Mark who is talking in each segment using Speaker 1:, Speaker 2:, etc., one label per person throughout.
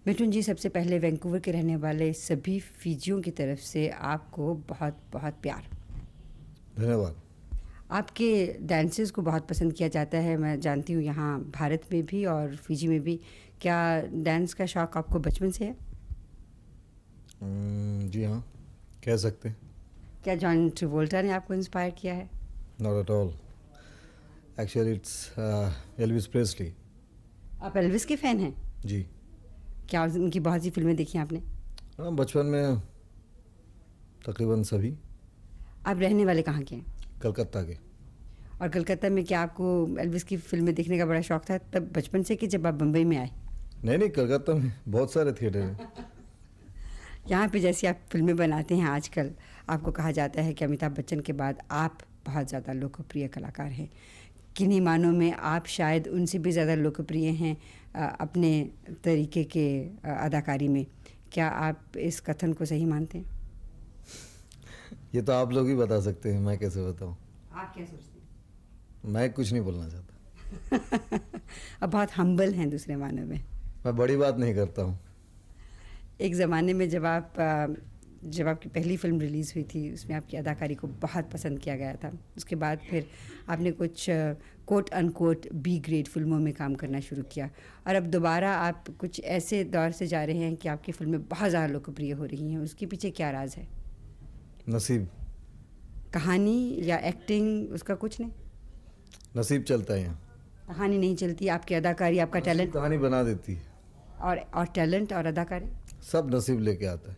Speaker 1: मिठुन जी, सबसे पहले वैंकूवर के रहने वाले सभी फिजियों की तरफ से आपको बहुत बहुत प्यार।
Speaker 2: धन्यवाद।
Speaker 1: आपके डांसेस को बहुत पसंद किया जाता है, मैं जानती हूँ, यहाँ भारत में भी और फिजी में भी। क्या डांस का शौक़ आपको बचपन से है?
Speaker 2: जी हाँ, कह सकते हैं।
Speaker 1: क्या जॉन ट्रेवोल्टा ने आपको इंस्पायर किया है?
Speaker 2: Not at all, actually it's Elvis Presley.
Speaker 1: आप एल्विस के फ़ैन हैं?
Speaker 2: जी
Speaker 1: क्या उनकी बहुत सी फिल्में देखी आपने?
Speaker 2: हाँ, बचपन में तकरीबन सभी।
Speaker 1: आप रहने वाले कहाँ के हैं?
Speaker 2: कलकत्ता के।
Speaker 1: और कलकत्ता में क्या आपको एल्विस की फिल्में देखने का बड़ा शौक़ था तब बचपन से, कि जब आप बम्बई में आए?
Speaker 2: नहीं, कलकत्ता में बहुत सारे थिएटर हैं।
Speaker 1: यहाँ पे जैसी आप फिल्में बनाते हैं आजकल, आपको कहा जाता है कि अमिताभ बच्चन के बाद आप बहुत ज़्यादा लोकप्रिय कलाकार हैं। किन्हीं मानों में आप शायद उनसे भी ज़्यादा लोकप्रिय हैं अपने तरीके के अदाकारी में। क्या आप इस कथन को सही मानते हैं?
Speaker 2: ये तो आप लोग ही बता सकते हैं, मैं कैसे बताऊँ।
Speaker 1: आप क्या सोचते हैं?
Speaker 2: मैं कुछ नहीं बोलना चाहता।
Speaker 1: अब बहुत हम्बल हैं दूसरे मानों में।
Speaker 2: मैं बड़ी बात नहीं करता हूँ। एक
Speaker 1: ज़माने में जब आपकी पहली फिल्म रिलीज़ हुई थी, उसमें आपकी अदाकारी को बहुत पसंद किया गया था। उसके बाद फिर आपने कुछ कोट अनकोट बी ग्रेड फिल्मों में काम करना शुरू किया, और अब दोबारा आप कुछ ऐसे दौर से जा रहे हैं कि आपकी फिल्में बहुत ज़्यादा लोकप्रिय हो रही हैं। उसके पीछे क्या राज है?
Speaker 2: नसीब।
Speaker 1: कहानी या एक्टिंग, उसका कुछ नहीं?
Speaker 2: नसीब चलता है यहाँ।
Speaker 1: कहानी नहीं चलती, आपकी अदाकारी, आपका टैलेंट
Speaker 2: कहानी बना देती है।
Speaker 1: और टैलेंट और अदाकारी
Speaker 2: सब नसीब लेके आता है।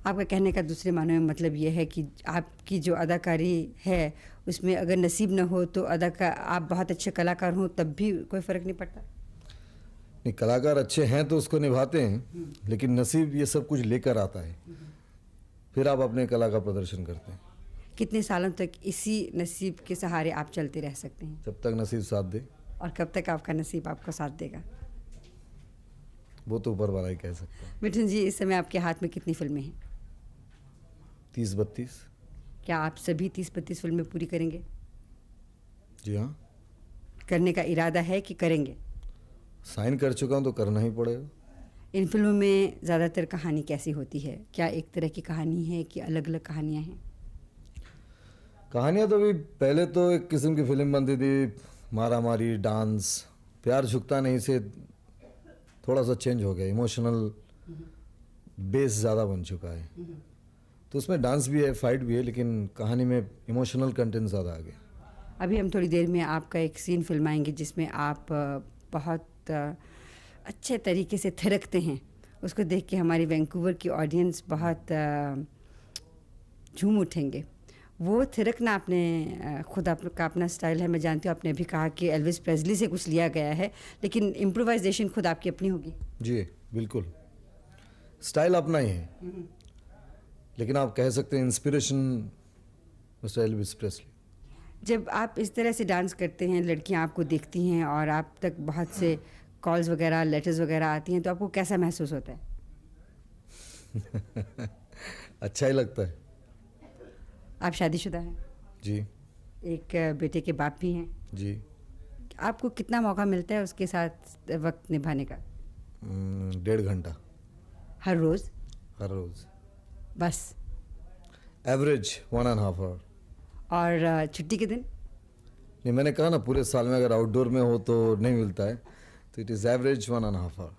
Speaker 1: आपका कहने का दूसरे मानों में मतलब ये है कि आपकी जो अदाकारी है उसमें अगर नसीब न हो तो आप बहुत अच्छे कलाकार हों तब भी कोई फ़र्क नहीं पड़ता?
Speaker 2: नहीं, कलाकार अच्छे हैं तो उसको निभाते हैं, लेकिन नसीब ये सब कुछ लेकर आता है, फिर आप अपने कला का प्रदर्शन करते हैं।
Speaker 1: कितने सालों तक इसी नसीब के सहारे आप चलते रह सकते हैं?
Speaker 2: जब तक नसीब साथ दे।
Speaker 1: और कब तक आपका नसीब आपको साथ देगा?
Speaker 2: वो तो ऊपर वाला ही कह सकता है।
Speaker 1: मिठुन जी, इस समय आपके हाथ में कितनी फिल्में हैं?
Speaker 2: 30-32।
Speaker 1: क्या आप सभी 30-32 फिल्में पूरी करेंगे?
Speaker 2: जी हाँ।
Speaker 1: करने का इरादा है कि करेंगे?
Speaker 2: साइन कर चुका हूँ तो करना ही पड़ेगा।
Speaker 1: इन फिल्मों में ज़्यादातर कहानी कैसी होती है? क्या एक तरह की कहानी है कि अलग अलग कहानियाँ हैं?
Speaker 2: कहानियाँ तो भी पहले तो एक किस्म की फिल्म बनती थी, मारा मारी, डांस, प्यार झुकता नहीं से थोड़ा सा चेंज हो गया, इमोशनल बेस ज़्यादा बन चुका है। तो उसमें डांस भी है, फाइट भी है, लेकिन कहानी में इमोशनल कंटेंट ज़्यादा आ गया।
Speaker 1: अभी हम थोड़ी देर में आपका एक सीन फिल्माएंगे जिसमें आप बहुत अच्छे तरीके से थिरकते हैं। उसको देख के हमारी वैंकूवर की ऑडियंस बहुत झूम उठेंगे। वो थिरकना आपने खुद आपका अपना स्टाइल है, मैं जानती हूँ। आपने भी कहा कि एल्विस प्रेस्ली से कुछ लिया गया है, लेकिन इम्प्रोवाइजेशन खुद आपकी अपनी होगी।
Speaker 2: जी बिल्कुल, स्टाइल अपना ही है, लेकिन आप कह सकते हैं इंस्पिरेशन मिस्टर एल्विस प्रेस्ली।
Speaker 1: जब आप इस तरह से डांस करते हैं, लड़कियां आपको देखती हैं और आप तक बहुत से कॉल्स वगैरह, लेटर्स वगैरह आती हैं, तो आपको कैसा महसूस होता है?
Speaker 2: अच्छा ही लगता है।
Speaker 1: आप शादीशुदा हैं?
Speaker 2: जी।
Speaker 1: एक बेटे के बाप भी हैं?
Speaker 2: जी।
Speaker 1: आपको कितना मौका मिलता है उसके साथ वक्त निभाने का?
Speaker 2: 1.5 घंटा।
Speaker 1: हर रोज़?
Speaker 2: हर रोज़।
Speaker 1: बस?
Speaker 2: Average 1.5 hour.
Speaker 1: और छुट्टी के दिन?
Speaker 2: नहीं, मैंने कहा ना, पूरे साल में अगर आउटडोर में हो तो नहीं मिलता है, तो इट इज़ एवरेज 1.5 आवर।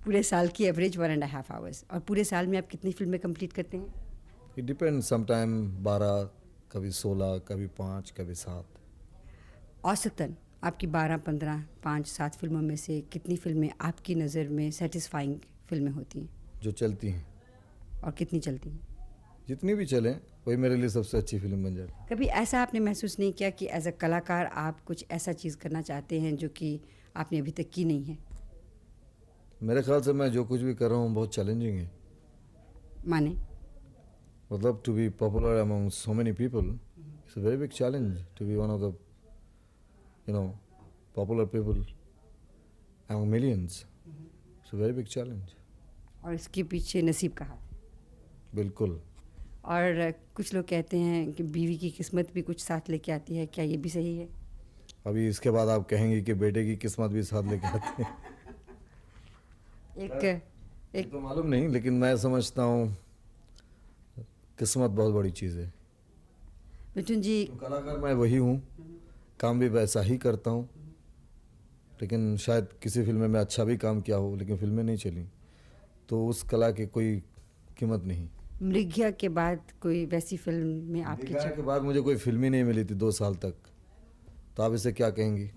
Speaker 1: पूरे साल की एवरेज 1.5 आवर्स। और पूरे साल में आप कितनी फिल्में कंप्लीट करते हैं?
Speaker 2: इट डिपेंड्स, समटाइम 12, कभी 16, कभी 5, कभी 7।
Speaker 1: औसतन आपकी 12, 15, 5, 7 फिल्मों में से कितनी फिल्में आपकी नज़र में सेटिस्फाइंग फिल्में होती हैं?
Speaker 2: जो चलती हैं।
Speaker 1: और कितनी चलती हैं?
Speaker 2: जितनी भी चलें वही मेरे लिए सबसे अच्छी फिल्म बन जाती है।
Speaker 1: कभी ऐसा आपने महसूस नहीं किया कि एज अ कलाकार आप कुछ ऐसा चीज़ करना चाहते हैं जो कि आपने अभी तक की नहीं है?
Speaker 2: मेरे ख्याल से मैं जो कुछ भी कर रहा हूँ बहुत चैलेंजिंग है।
Speaker 1: माने?
Speaker 2: मतलब to be popular among so many people it's a very big challenge. To be one of the popular people among millions, it's a very big challenge.
Speaker 1: और इसके पीछे नसीब का हाथ है?
Speaker 2: बिल्कुल।
Speaker 1: और कुछ लोग कहते हैं कि बीवी की किस्मत भी कुछ साथ लेके आती है, क्या ये भी सही है?
Speaker 2: अभी इसके बाद आप कहेंगे कि बेटे की किस्मत भी साथ लेके आती है।
Speaker 1: एक एक
Speaker 2: तो मालूम नहीं, लेकिन मैं समझता हूँ किस्मत बहुत बड़ी चीज़ है।
Speaker 1: मिथुन जी,
Speaker 2: तो कलाकार मैं वही हूँ, काम भी वैसा ही करता हूँ, लेकिन शायद किसी फिल्म में मैं अच्छा भी काम किया हो लेकिन फिल्में नहीं चली, तो उस कला की कोई कीमत नहीं।
Speaker 1: मृग्या के बाद कोई वैसी फिल्म में आपकी
Speaker 2: निगाह
Speaker 1: छवि?
Speaker 2: के बाद मुझे कोई फिल्म ही नहीं मिली थी 2 साल तक, तो आप इसे क्या कहेंगी?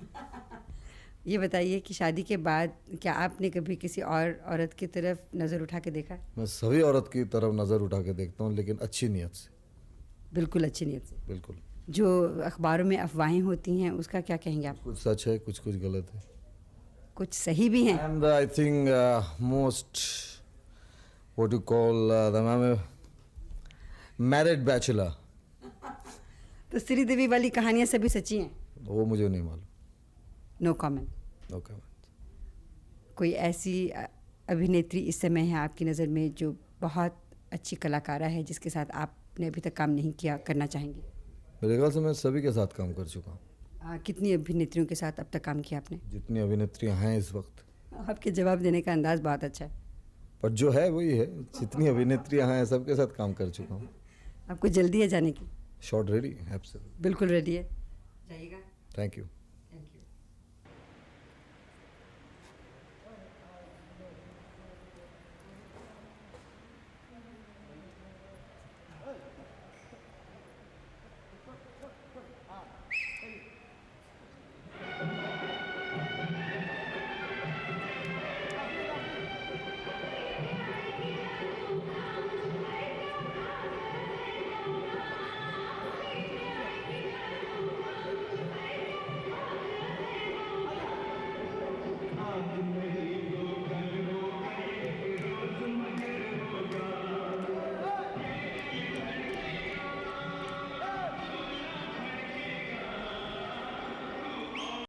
Speaker 1: ये बताइए कि शादी के बाद क्या आपने कभी किसी और औरत की तरफ नज़र उठा के देखा?
Speaker 2: मैं सभी औरत की तरफ नज़र उठा के देखता हूँ, लेकिन अच्छी नीयत से।
Speaker 1: बिल्कुल अच्छी नीयत से।
Speaker 2: बिल्कुल।
Speaker 1: जो अखबारों में अफवाहें होती हैं उसका क्या कहेंगे आप?
Speaker 2: कुछ सच है, कुछ कुछ गलत है।
Speaker 1: कुछ सही भी हैं?
Speaker 2: And I think most what you call the married bachelor,
Speaker 1: तो श्रीदेवी वाली कहानियाँ सभी सच्ची हैं?
Speaker 2: वो मुझे नहीं मालूम।
Speaker 1: No comment.
Speaker 2: No comment.
Speaker 1: कोई ऐसी अभिनेत्री इस समय है आपकी नज़र में जो बहुत अच्छी कलाकारा है जिसके साथ आपने अभी तक काम नहीं किया, करना चाहेंगे?
Speaker 2: मेरे ख्याल से मैं सभी के साथ काम कर चुका हूँ।
Speaker 1: कितनी अभिनेत्रियों के साथ अब तक काम किया आपने?
Speaker 2: जितनी अभिनेत्रियाँ हैं इस वक्त,
Speaker 1: आपके जवाब देने का अंदाज़ बहुत अच्छा है।
Speaker 2: पर जो है वही है, जितनी अभिनेत्रियाँ हैं सबके साथ काम कर चुका हूँ।
Speaker 1: आपको जल्दी है जाने की?
Speaker 2: Shot ready, absolutely.
Speaker 1: बिल्कुल रेडी है, जाइएगा।
Speaker 2: Thank you.